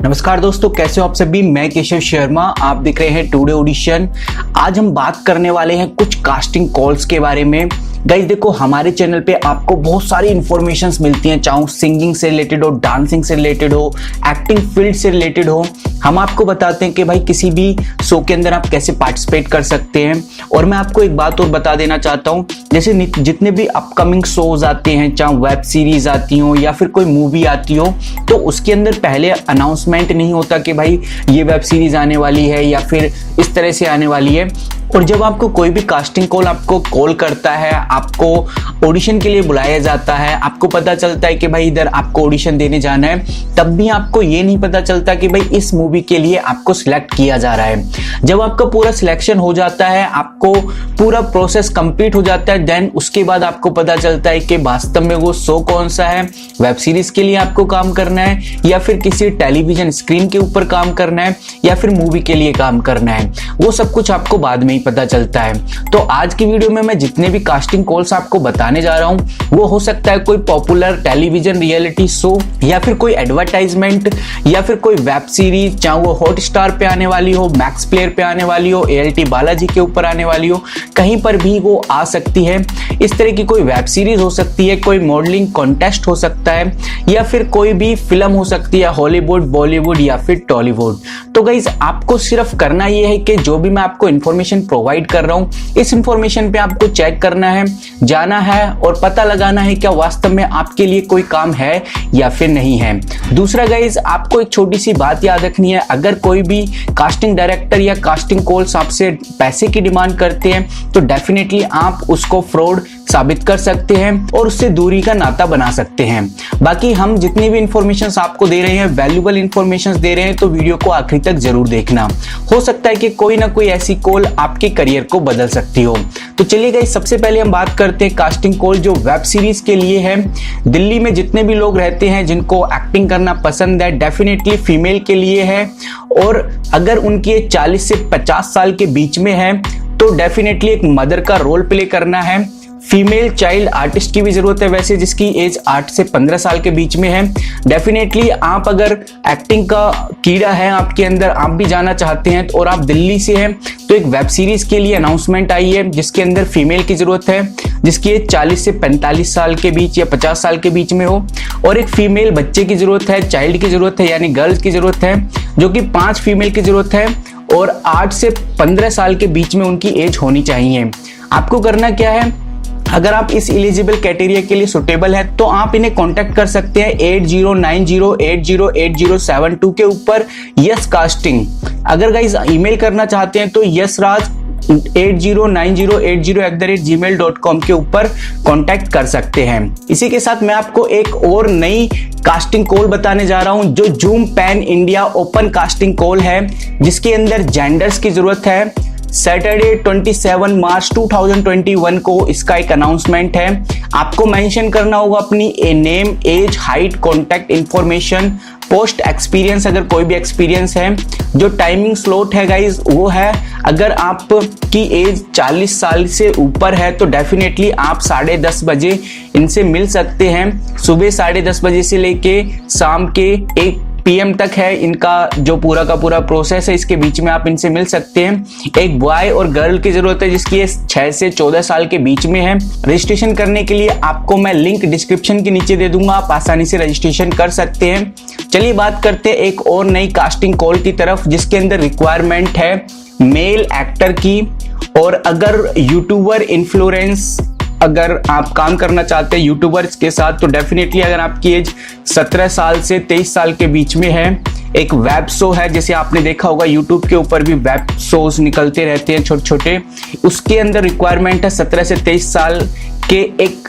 नमस्कार दोस्तों, कैसे हो आप सभी। मैं केशव शर्मा, आप देख रहे हैं टुडे ऑडिशन। आज हम बात करने वाले हैं कुछ कास्टिंग कॉल्स के बारे में। गाइस देखो, हमारे चैनल पे आपको बहुत सारी इंफॉर्मेशंस मिलती हैं, चाहे सिंगिंग से रिलेटेड हो, डांसिंग से रिलेटेड हो, एक्टिंग फील्ड से रिलेटेड हो। हम आपको बताते हैं कि भाई किसी भी शो के अंदर आप कैसे पार्टिसिपेट कर सकते हैं। और मैं आपको एक बात और बता देना चाहता हूँ, जैसे जितने भी अपकमिंग शोज आते हैं, चाहे वेब सीरीज आती हो या फिर कोई मूवी आती हो, तो उसके अंदर पहले अनाउंसमेंट नहीं होता कि भाई ये वेब सीरीज आने वाली है या फिर इस तरह से आने वाली है। और जब आपको कोई भी कास्टिंग कॉल आपको कॉल करता है, आपको ऑडिशन के लिए बुलाया जाता है, आपको पता चलता है कि भाई इधर आपको ऑडिशन देने जाना है, तब भी आपको ये नहीं पता चलता कि भाई इस मूवी के लिए आपको सिलेक्ट किया जा रहा है। जब आपका पूरा सिलेक्शन हो जाता है, आपको पूरा प्रोसेस कंप्लीट हो जाता है, देन उसके बाद आपको पता चलता है कि वास्तव में वो शो कौन सा है, वेब सीरीज के लिए आपको काम करना है या फिर किसी टेलीविजन स्क्रीन के ऊपर काम करना है या फिर मूवी के लिए काम करना है। वो सब कुछ आपको बाद में पता चलता है। तो आज की वीडियो में मैं जितने भी कास्टिंग कॉल्स आपको बताने जा रहा हूं, वो हो सकता है कोई पॉपुलर टेलीविजन रियलिटी शो या फिर कोई एडवर्टाइजमेंट या फिर कोई वेब सीरीज, चाहे वो हॉटस्टार पे आने वाली हो, मैक्स प्लेयर पे आने वाली हो, ALT बालाजी के ऊपर आने वाली हो, कहीं पर भी वो आ सकती है। इस तरह की कोई वेब सीरीज हो सकती है, कोई मॉडलिंग कॉन्टेस्ट हो सकता है या फिर कोई भी फिल्म हो सकती है, हॉलीवुड, बॉलीवुड या फिर टॉलीवुड। तो गाइस, आपको सिर्फ करना ये है कि जो भी मैं आपको इन्फॉर्मेशन प्रोवाइड कर रहा हूं, इस इंफॉर्मेशन पे आपको चेक करना है, जाना है और पता लगाना है क्या वास्तव में आपके लिए कोई काम है या फिर नहीं है। दूसरा गाइस, आपको एक छोटी सी बात याद रखनी है, अगर कोई भी कास्टिंग डायरेक्टर या कास्टिंग कॉल्स आपसे पैसे की डिमांड करते हैं तो डेफिनेटली आप उसको फ्रॉड साबित कर सकते हैं और उससे दूरी का नाता बना सकते हैं। बाकी हम जितनी भी इंफॉर्मेशंस आपको दे रहे हैं, वैल्यूएबल इंफॉर्मेशंस दे रहे हैं, तो वीडियो को आखिरी तक जरूर देखना। हो सकता है कि कोई ना कोई ऐसी कॉल आपके करियर को बदल सकती हो। तो चलिए गाइस, सबसे पहले हम बात करते हैं कास्टिंग कॉल जो वेब सीरीज के लिए है। दिल्ली में जितने भी लोग रहते हैं जिनको एक्टिंग करना पसंद है, डेफिनेटली फीमेल के लिए है। और अगर उनकी एज 40 से 50 साल के बीच में है तो डेफिनेटली एक मदर का रोल प्ले करना है। फीमेल चाइल्ड आर्टिस्ट की भी जरूरत है वैसे, जिसकी एज 8 से 15 साल के बीच में है। डेफिनेटली आप अगर एक्टिंग का कीड़ा है आपके अंदर, आप भी जाना चाहते हैं और आप दिल्ली से हैं, तो एक वेब सीरीज के लिए अनाउंसमेंट आई है जिसके अंदर फीमेल की जरूरत है, जिसकी एज 40 से 45 साल के बीच या 50 साल के बीच में हो। और एक फीमेल बच्चे की जरूरत है, चाइल्ड की जरूरत है, यानी गर्ल्स की जरूरत है, जो कि 5 फीमेल की जरूरत है और 8 से 15 साल के बीच में उनकी एज होनी चाहिए। आपको करना क्या है, अगर आप इस एलिजिबल क्राइटेरिया के लिए सुटेबल है तो आप इन्हें कांटेक्ट कर सकते हैं 8090808072 के ऊपर यस कास्टिंग। अगर गाइस ईमेल करना चाहते हैं तो यशराज 80908080@gmail.com के ऊपर कांटेक्ट कर सकते हैं। इसी के साथ मैं आपको एक और नई कास्टिंग कॉल बताने जा रहा हूं जो zoom pan India open casting call है, जिसके अंदर जेंडर्स की जरूरत है। सैटरडे 27 मार्च 2021 को इसका एक अनाउंसमेंट है। आपको मेंशन करना होगा अपनी name, age, height, contact information, post experience अगर कोई भी एक्सपीरियंस है। जो टाइमिंग स्लॉट है गाइज वो है, अगर आपकी एज 40 साल से ऊपर है तो डेफिनेटली आप 10:30 बजे इनसे मिल सकते हैं। सुबह 10:30 बजे से लेके शाम के 1 PM तक है इनका जो पूरा का पूरा प्रोसेस है, इसके बीच में आप इनसे मिल सकते हैं। एक बॉय और गर्ल की जरूरत है जिसकी एज 6 से 14 साल के बीच में है। रजिस्ट्रेशन करने के लिए आपको मैं लिंक डिस्क्रिप्शन के नीचे दे दूंगा, आप आसानी से रजिस्ट्रेशन कर सकते हैं। चलिए बात करते हैं एक और नई कास्टिंग कॉल की तरफ, जिसके अंदर रिक्वायरमेंट है मेल एक्टर की। और अगर यूट्यूबर इन्फ्लुएंस अगर आप काम करना चाहते हैं यूट्यूबर्स के साथ, तो डेफिनेटली अगर आपकी एज 17 साल से 23 साल के बीच में है, एक वेब शो है, जैसे आपने देखा होगा यूट्यूब के ऊपर भी वेब शोज निकलते रहते हैं छोटे छोटे, उसके अंदर रिक्वायरमेंट है 17 से 23 साल के एक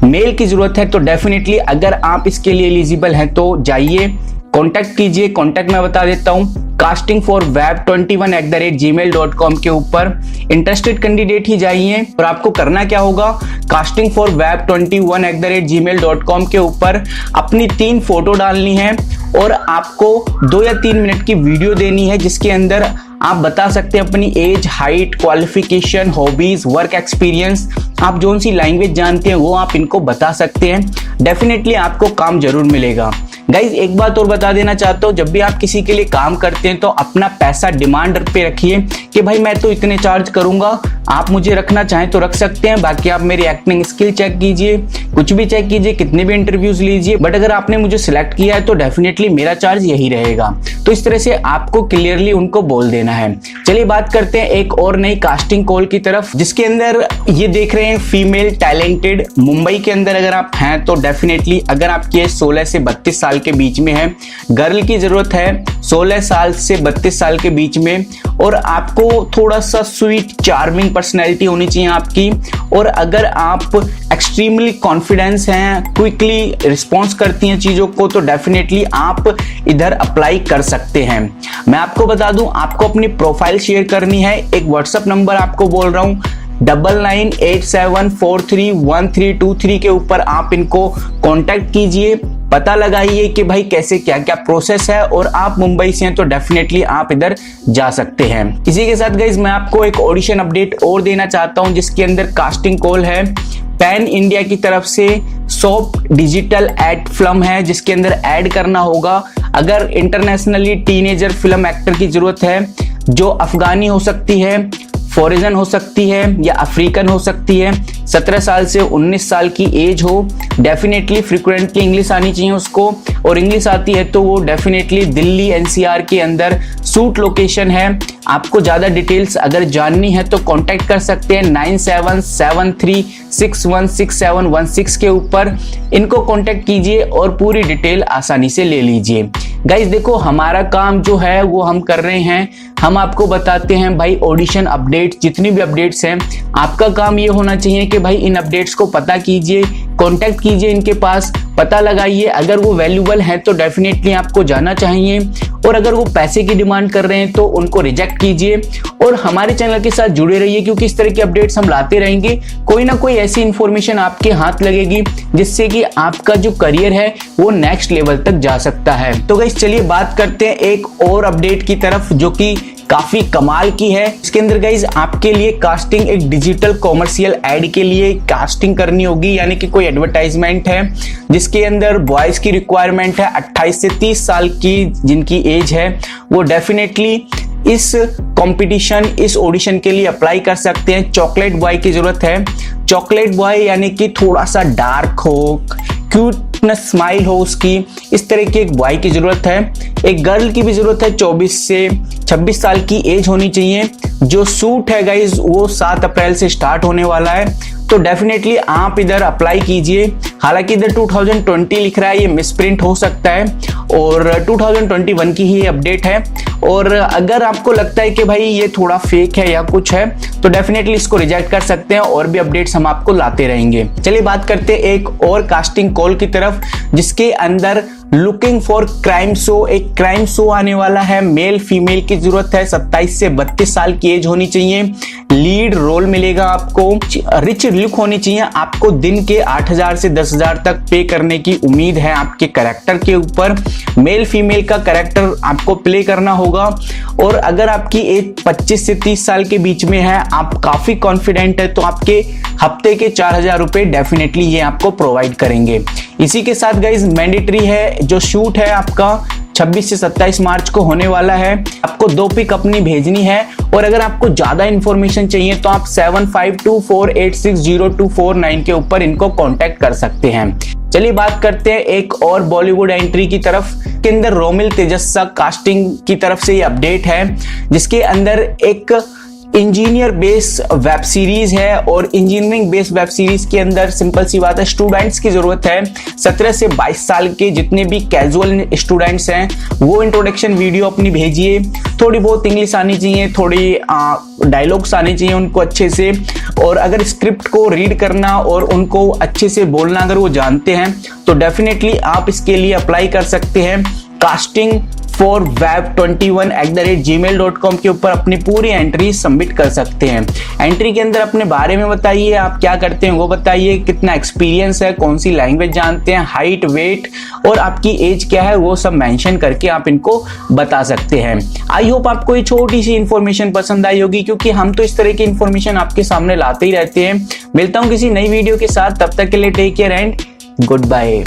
मेल की जरूरत है। तो डेफिनेटली अगर आप इसके लिए एलिजिबल हैं तो जाइए, कांटेक्ट कीजिए। कांटेक्ट मैं बता देता हूं, castingforweb21@gmail.com के ऊपर। इंटरेस्टेड कैंडिडेट ही जाइए और आपको करना क्या होगा, castingforweb21@gmail.com के ऊपर अपनी 3 फोटो डालनी है और आपको 2 या 3 मिनट की वीडियो देनी है, जिसके अंदर आप बता सकते हैं अपनी age, height, qualification, hobbies, work experience, आप जोन सी लैंग्वेज जानते हैं वो आप इनको बता सकते हैं। डेफिनेटली आपको काम जरूर मिलेगा। गाइज एक बात और बता देना चाहता हूँ, जब भी आप किसी के लिए काम करते हैं तो अपना पैसा डिमांड पे रखिए कि भाई मैं तो इतने चार्ज करूंगा, आप मुझे रखना चाहें तो रख सकते हैं, बाकी आप मेरी एक्टिंग स्किल चेक कीजिए, कुछ भी चेक कीजिए, कितने भी इंटरव्यूज लीजिए, बट अगर आपने मुझे सिलेक्ट किया है तो डेफिनेटली मेरा चार्ज यही रहेगा। तो इस तरह से आपको क्लियरली उनको बोल देना है। चलिए बात करते हैं एक और नई कास्टिंग कॉल की तरफ, जिसके अंदर ये देख रहे हैं फीमेल टैलेंटेड। मुंबई के अंदर अगर आप हैं तो डेफिनेटली अगर आपकी एज 16 से 32 साल के बीच में है, गर्ल की जरूरत है 16 साल से 32 साल के बीच में, और आपको थोड़ा सा स्वीट चार्मिंग पर्सनैलिटी होनी चाहिए आपकी, और अगर आप एक्सट्रीमली कॉन्फिडेंस हैं, क्विकली रिस्पॉन्स करती हैं चीज़ों को, तो डेफिनेटली आप इधर अप्लाई कर सकते हैं। मैं आपको बता दूं, आपको अपनी प्रोफाइल शेयर करनी है। एक व्हाट्सएप नंबर आपको बोल रहा हूं 9987431323 के ऊपर आप इनको कांटेक्ट कीजिए, पता लगाइए कि भाई कैसे क्या क्या प्रोसेस है, और आप मुंबई से हैं तो डेफिनेटली आप इधर जा सकते हैं। इसी के साथ गाइज मैं आपको एक ऑडिशन अपडेट और देना चाहता हूं, जिसके अंदर कास्टिंग कॉल है पैन इंडिया की तरफ से। सॉप डिजिटल एड फिल्म है जिसके अंदर ऐड करना होगा। अगर इंटरनेशनली टीनेजर फिल्म एक्टर की जरूरत है, जो अफगानी हो सकती है, फॉरेजन हो सकती है या अफ्रीकन हो सकती है, 17 साल से 19 साल की एज हो, डेफिनेटली फ्रिक्वेंटली इंग्लिश आनी चाहिए उसको, और इंग्लिश आती है तो वो डेफिनेटली दिल्ली NCR के अंदर सूट लोकेशन है। आपको ज़्यादा डिटेल्स अगर जाननी है तो कांटेक्ट कर सकते हैं 9773616716 के ऊपर, इनको कांटेक्ट कीजिए और पूरी डिटेल आसानी से ले लीजिए। गाइज देखो, हमारा काम जो है वो हम कर रहे हैं, हम आपको बताते हैं भाई ऑडिशन अपडेट, जितनी भी अपडेट्स हैं, आपका काम ये होना चाहिए कि भाई इन अपडेट्स को पता कीजिए, कांटेक्ट कीजिए इनके पास, पता लगाइए। अगर वो वैल्यूबल है तो डेफिनेटली आपको जाना चाहिए, और अगर वो पैसे की डिमांड कर रहे हैं तो उनको रिजेक्ट कीजिए, और हमारे चैनल के साथ जुड़े रहिए, क्योंकि इस तरह की अपडेट्स हम लाते रहेंगे। कोई ना कोई ऐसी इंफॉर्मेशन आपके हाथ लगेगी जिससे कि आपका जो करियर है वो नेक्स्ट लेवल तक जा सकता है। तो गाइस चलिए बात करते हैं एक और अपडेट की तरफ, जो कि काफी कमाल की है। इसके अंदर गाइज आपके लिए कास्टिंग एक डिजिटल कॉमर्शियल एड के लिए कास्टिंग करनी होगी, यानी कि कोई एडवर्टाइजमेंट है जिसके अंदर बॉयज की रिक्वायरमेंट है 28 से 30 साल की, जिनकी एज है वो डेफिनेटली इस कंपटीशन, इस ऑडिशन के लिए अप्लाई कर सकते हैं। चॉकलेट बॉय की जरूरत है। चॉकलेट बॉय यानी कि थोड़ा सा डार्क हो, क्यूटनेस स्माइल हो उसकी, इस तरह की एक बॉय की जरूरत है। एक गर्ल की भी जरूरत है, 24 से 26 साल की एज होनी चाहिए। जो सूट है गाइज वो 7 अप्रैल से स्टार्ट होने वाला है, तो डेफिनेटली आप इधर अप्लाई कीजिए। हालांकि इधर 2020 लिख रहा है, ये मिसप्रिंट हो सकता है, और 2021 की ही अपडेट है। और अगर आपको लगता है कि भाई ये थोड़ा फेक है या कुछ है, तो डेफिनेटली इसको रिजेक्ट कर सकते हैं, और भी अपडेट्स हम आपको लाते रहेंगे। चलिए बात करते हैं एक और कास्टिंग कॉल की तरफ, जिसके अंदर लुकिंग फॉर क्राइम शो, एक क्राइम शो आने वाला है। मेल फीमेल की जरूरत है, 27 से 32 साल की एज होनी चाहिए। लीड रोल मिलेगा आपको, रिच लुक होनी चाहिए। आपको दिन के 8,000 से 10,000 तक पे करने की उम्मीद है आपके कैरेक्टर के ऊपर। मेल फीमेल का कैरेक्टर आपको प्ले करना होगा, और अगर आपकी एज 25 से 30 साल के बीच में है, आप काफी कॉन्फिडेंट है, तो आपके हफ्ते के 4,000 रुपए डेफिनेटली ये आपको प्रोवाइड करेंगे। इसी के साथ गाइज मैंडेटरी है, जो शूट है आपका 26 से 27 मार्च को होने वाला है। आपको 2 पिक अपनी भेजनी है, और अगर आपको ज्यादा इंफॉर्मेशन चाहिए तो आप 7524860249 के ऊपर इनको कांटेक्ट कर सकते हैं। चलिए बात करते हैं एक और बॉलीवुड एंट्री की तरफ, के अंदर रोमिल तेजस्सा कास्टिंग की तरफ से ये अपडेट है, जिसके अंदर एक इंजीनियर बेस्ड वेब सीरीज है, और इंजीनियरिंग बेस्ड वेब सीरीज के अंदर सिंपल सी बात है, स्टूडेंट्स की जरूरत है। 17 से 22 साल के जितने भी कैजुअल स्टूडेंट्स हैं वो इंट्रोडक्शन वीडियो अपनी भेजिए। थोड़ी बहुत इंग्लिश आनी चाहिए, थोड़ी डायलॉग्स आने चाहिए उनको अच्छे से, और अगर स्क्रिप्ट को रीड करना और उनको अच्छे से बोलना अगर वो जानते हैं तो डेफिनेटली आप इसके लिए अप्लाई कर सकते हैं। कास्टिंग 647web21@gmail.com के ऊपर अपनी पूरी एंट्री सबमिट कर सकते हैं। एंट्री के अंदर अपने बारे में बताइए, आप क्या करते हैं वो बताइए, कितना एक्सपीरियंस है, कौन सी लैंग्वेज जानते हैं, हाइट, वेट और आपकी एज क्या है, वो सब मेंशन करके आप इनको बता सकते हैं। आई होप आपको ये छोटी सी इन्फॉर्मेशन पसंद आई होगी, क्योंकि हम तो इस तरह की इन्फॉर्मेशन आपके सामने लाते ही रहते हैं। मिलता हूं किसी नई वीडियो के साथ, तब तक के लिए take care and good bye.